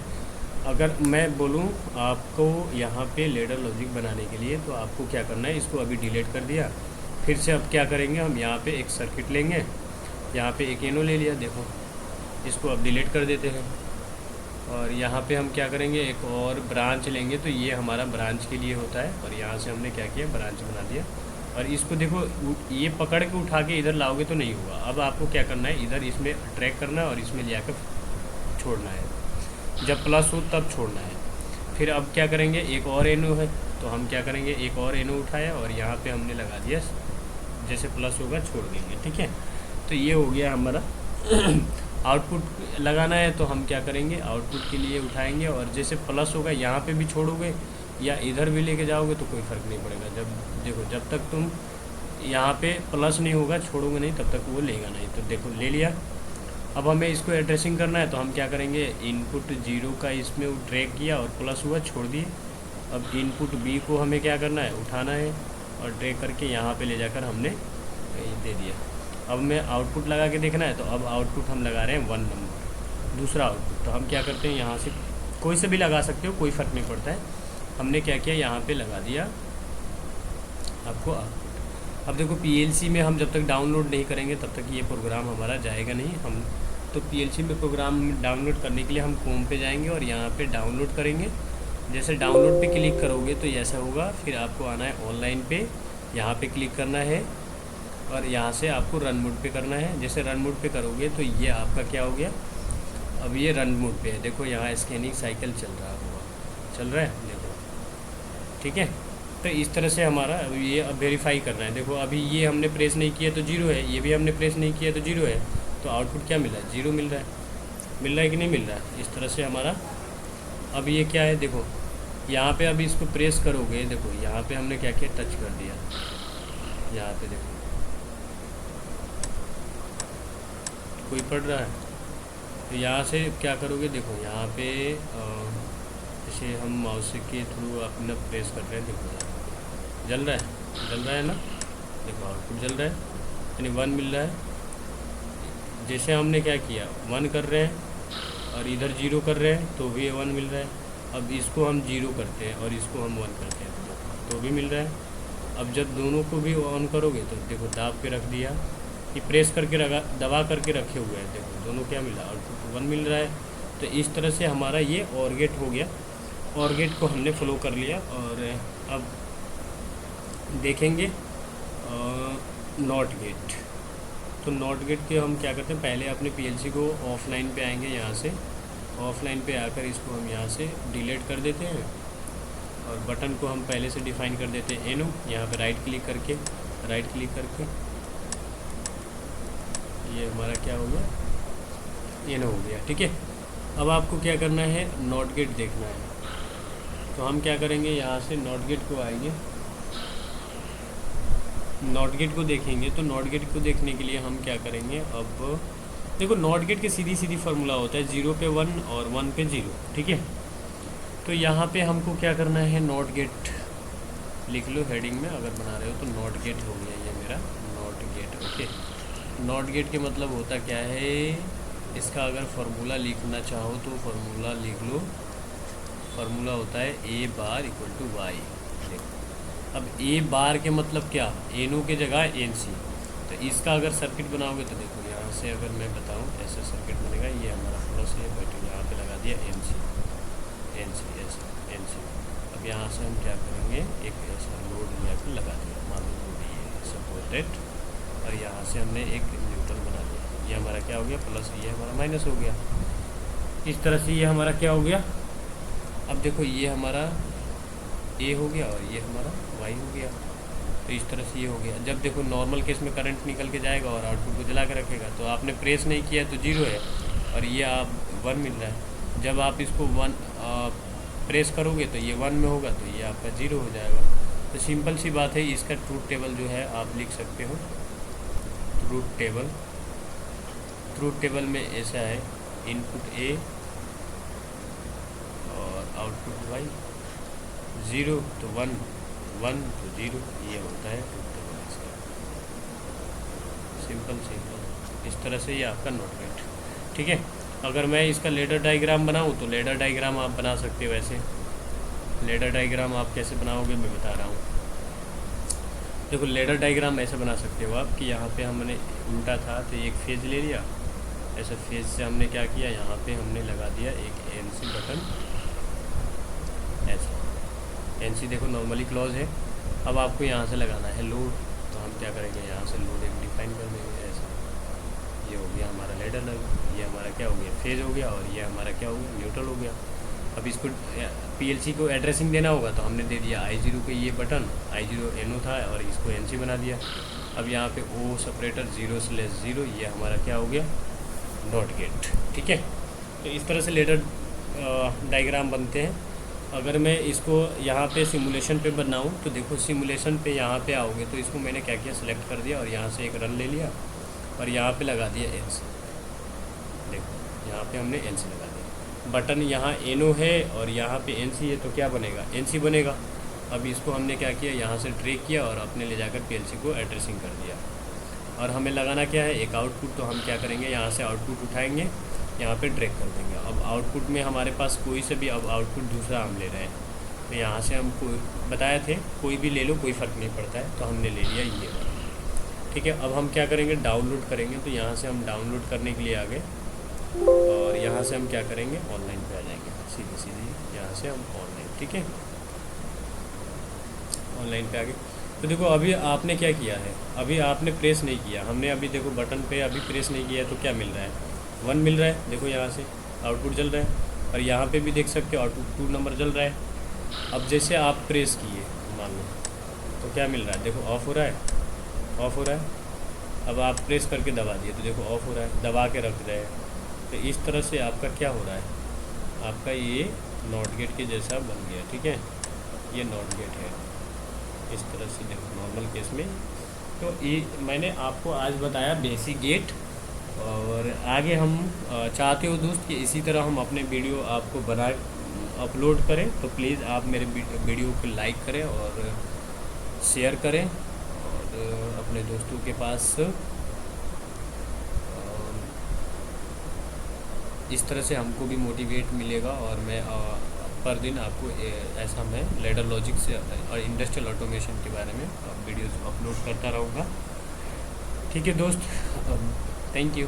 अगर मैं बोलूँ आपको यहाँ पे लेडर लॉजिक बनाने के लिए, तो आपको क्या करना है, इसको अभी डिलीट कर दिया, फिर से अब क्या करेंगे, हम यहाँ पे एक सर्किट लेंगे, यहाँ पे एक एनो ले लिया, देखो इसको अब डिलीट कर देते हैं। और यहाँ पे हम क्या करेंगे, एक और ब्रांच लेंगे, तो ये हमारा ब्रांच के लिए होता है। और यहाँ से हमने क्या किया, ब्रांच बना दिया। और इसको देखो ये पकड़ के उठा के इधर लाओगे तो नहीं होगा। अब आपको क्या करना है, इधर इसमें ट्रैक करना है और इसमें ले आकर छोड़ना है, जब प्लस हो तब छोड़ना है। फिर अब क्या करेंगे, एक और एनो है, तो हम क्या करेंगे, एक और एनो उठाया और यहाँ पे हमने लगा दिया, जैसे प्लस होगा छोड़ देंगे, ठीक है। तो ये हो गया हमारा आउटपुट लगाना है, तो हम क्या करेंगे, आउटपुट के लिए उठाएंगे और जैसे प्लस होगा यहाँ पे भी छोड़ोगे या इधर भी लेके जाओगे तो कोई फ़र्क नहीं पड़ेगा। जब देखो जब तक तुम यहाँ पे प्लस नहीं होगा, छोड़ोगे नहीं, तब तक वो लेगा नहीं। तो देखो ले लिया। अब हमें इसको एड्रेसिंग करना है, तो हम क्या करेंगे, इनपुट जीरो का इसमें ट्रैक किया और प्लस हुआ, छोड़ दिए। अब इनपुट बी को हमें क्या करना है, उठाना है और ट्रैक करके यहाँ पे ले जाकर हमने दे दिया। अब मैं आउटपुट लगा के देखना है, तो अब आउटपुट हम लगा रहे हैं 1 नंबर, दूसरा आउटपुट। तो हम क्या करते हैं, यहाँ से कोई से भी लगा सकते हो, कोई फ़र्क नहीं पड़ता है। हमने क्या किया, यहाँ पे लगा दिया आपको आउटपुट। अब देखो पीएलसी में हम जब तक डाउनलोड नहीं करेंगे तब तक ये प्रोग्राम हमारा जाएगा नहीं। हम तो पीएलसी में प्रोग्राम डाउनलोड करने के लिए हम क्रोम पे जाएंगे और यहाँ पे डाउनलोड करेंगे। जैसे डाउनलोड पे क्लिक करोगे तो ऐसा होगा, फिर आपको आना है ऑनलाइन पे, यहाँ पे क्लिक करना है और यहाँ से आपको रन मोड पे करना है। जैसे रन मोड पे करोगे तो ये आपका क्या हो गया, अब ये रन मोड पे है। देखो यहाँ स्कैनिंग साइकिल चल रहा है देखो, ठीक है। तो इस तरह से हमारा अब ये अब वेरीफाई करना है। देखो अभी ये हमने प्रेस नहीं किया तो जीरो है, ये भी हमने प्रेस नहीं किया तो जीरो है, तो आउटपुट क्या मिल रहा है, जीरो मिल रहा है कि नहीं मिल रहा है। इस तरह से हमारा अब ये क्या है, देखो यहाँ पे अभी इसको प्रेस करोगे, देखो यहाँ पे हमने क्या किया, टच कर दिया, यहाँ पे देखो कोई पढ़ रहा है। तो यहाँ से क्या करोगे, देखो यहाँ पे जैसे हम माउस के थ्रू अपना प्रेस कर रहे हैं, देखो जल रहा है ना, देखो आउटपुट जल रहा है, यानी 1 मिल रहा है। जैसे हमने क्या किया, 1 कर रहे हैं और इधर 0 कर रहे हैं तो भी 1 मिल रहा है। अब इसको हम 0 करते हैं और इसको हम 1 करते हैं तो भी मिल रहा है। अब जब दोनों को भी ऑन करोगे तो देखो दाब के रख दिया, कि प्रेस करके दबा करके रखे हुए हैं, देखो दोनों क्या मिला, आउटपुट 1 मिल रहा है। तो इस तरह से हमारा ये और गेट हो गया, और गेट को हमने फॉलो कर लिया। और अब देखेंगे नॉट गेट। तो नॉट गेट के हम क्या करते हैं, पहले अपने पीएलसी को ऑफलाइन पे आएंगे, यहाँ से ऑफलाइन पे आकर इसको हम यहाँ से डिलीट कर देते हैं और बटन को हम पहले से डिफाइन कर देते हैं एनो। यहाँ पे राइट क्लिक करके ये हमारा क्या हो गया, एनो हो गया, ठीक है। अब आपको क्या करना है, नॉट गेट देखना है। तो हम क्या करेंगे, यहाँ से नॉट गेट को आएंगे, नॉट गेट को देखेंगे। तो नॉट गेट को देखने के लिए हम क्या करेंगे, अब देखो नॉट गेट के सीधी फार्मूला होता है 0 पे 1 और 1 पे 0, ठीक है। तो यहाँ पे हमको क्या करना है, नॉट गेट लिख लो हेडिंग में अगर बना रहे हो तो, नॉट गेट हो गया ये मेरा not gate, okay. Not gate के मतलब होता क्या है, इसका अगर फार्मूला लिखना चाहो तो फार्मूला लिख लो। फार्मूला होता है A bar equal to Y. अब A बार के मतलब क्या, एनो के जगह NC। तो इसका अगर सर्किट बनाओगे तो देखो यहाँ से अगर मैं बताऊँ ऐसा सर्किट बनेगा, ये हमारा प्लस है, बट यहाँ पे लगा दिया NC ऐसा NC। अब यहाँ से हम क्या करेंगे, एक ऐसा लोड यहाँ पे लगा दिया, मान लो लोड ये सपोर्टेड, और यहाँ से हमने एक न्यूट्रल बना दिया। ये हमारा क्या हो गया, प्लस, ये हमारा माइनस हो गया। इस तरह से ये हमारा क्या हो गया, अब देखो ये हमारा A हो गया और ये हमारा Y हो गया। तो इस तरह से ये हो गया। जब देखो नॉर्मल केस में करंट निकल के जाएगा और आउटपुट को जला के रखेगा, तो आपने प्रेस नहीं किया तो 0 है और ये आप 1 मिल रहा है। जब आप इसको 1 प्रेस करोगे तो ये 1 में होगा, तो ये आपका 0 हो जाएगा। तो सिंपल सी बात है, इसका ट्रूथ टेबल जो है आप लिख सकते हो। ट्रूथ टेबल में ऐसा है, इनपुट A और आउटपुट Y, 0 तो 1, 1 तो 0, ये होता है ट्रूथ टेबल इसका। सिंपल इस तरह से ये आपका नॉट गेट, ठीक है। अगर मैं इसका लेडर डायग्राम बनाऊँ तो लेडर डायग्राम आप बना सकते हो। वैसे लेडर डायग्राम आप कैसे बनाओगे मैं बता रहा हूँ। देखो लेडर डायग्राम ऐसे बना सकते हो आप कि यहाँ पे हमने उल्टा था तो एक फेज ले लिया, ऐसे फेज से हमने क्या किया, यहाँ पे हमने लगा दिया एक NC बटन, ऐसा NC देखो नॉर्मली क्लोज है। अब आपको यहाँ से लगाना है लोड, तो हम क्या करेंगे, यहाँ से लोड एक डिफाइन कर देंगे ऐसा। ये हो गया हमारा लेडर, ये हमारा क्या हो गया, फेज हो गया, और ये हमारा क्या हो गया, न्यूट्रल हो गया। अब इसको PLC को एड्रेसिंग देना होगा तो हमने दे दिया I0 के ये बटन, I0 NO था और इसको NC बना दिया। अब यहाँ पे O सेपरेटर 0/0, ये हमारा क्या हो गया, नॉट गेट, ठीक है। तो इस तरह से लेडर डायग्राम बनते हैं। अगर मैं इसको यहाँ पे सिमुलेशन पे बनाऊँ तो देखो सिमुलेशन पे यहाँ पे आओगे तो इसको मैंने क्या किया, सिलेक्ट कर दिया और यहाँ से एक रन ले लिया और यहाँ पे लगा दिया NC। देखो यहाँ पे हमने NC लगा दिया, बटन यहाँ NO है और यहाँ पे NC है, तो क्या बनेगा, NC बनेगा। अब इसको हमने क्या किया, यहाँ से ड्रैग किया और अपने ले जाकर PLC को एड्रेसिंग कर दिया। और हमें लगाना क्या है, एक आउटपुट। तो हम क्या करेंगे, यहाँ से आउटपुट उठाएंगे, यहाँ पे ड्रैग कर देंगे। अब आउटपुट में हमारे पास कोई से भी अब आउटपुट दूसरा हम ले रहे हैं, तो यहाँ से हम बताए थे कोई भी ले लो, कोई फ़र्क नहीं पड़ता है, तो हमने ले लिया ये वाला। ठीक है, अब हम क्या करेंगे, डाउनलोड करेंगे। तो यहाँ से हम डाउनलोड करने के लिए आ गए और यहाँ से हम क्या करेंगे, ऑनलाइन पे आ जाएंगे, सीधी सीधी यहाँ से हम ऑनलाइन। ठीक है, ऑनलाइन पे आ गए। तो देखो अभी आपने क्या किया है, अभी आपने प्रेस नहीं किया, हमने अभी देखो बटन पे अभी प्रेस नहीं किया है, तो क्या मिल रहा है, 1 मिल रहा है। देखो यहाँ से आउटपुट जल रहा है और यहाँ पे भी देख सकते हो आउटपुट 2 नंबर जल रहा है। अब जैसे आप प्रेस किए मान लो, तो क्या मिल रहा है, देखो ऑफ़ हो रहा है, ऑफ़ हो रहा है। अब आप प्रेस करके दबा दिए तो देखो ऑफ़ हो रहा है, दबा के रख रहे हैं। तो इस तरह से आपका क्या हो रहा है, आपका ये नॉट गेट के जैसा बन गया। ठीक है, ये नॉट गेट है, इस तरह से देखो नॉर्मल केस में। तो ये मैंने आपको आज बताया बेसिक गेट। और आगे हम चाहते हो दोस्त कि इसी तरह हम अपने वीडियो आपको बना अपलोड करें, तो प्लीज़ आप मेरे वीडियो को लाइक करें और शेयर करें और अपने दोस्तों के पास इस तरह से हमको भी मोटिवेट मिलेगा। और मैं पर दिन आपको ऐसा मैं लैडर लॉजिक से और इंडस्ट्रियल ऑटोमेशन के बारे में वीडियोस अपलोड करता रहूँगा। ठीक है दोस्त, थैंक यू।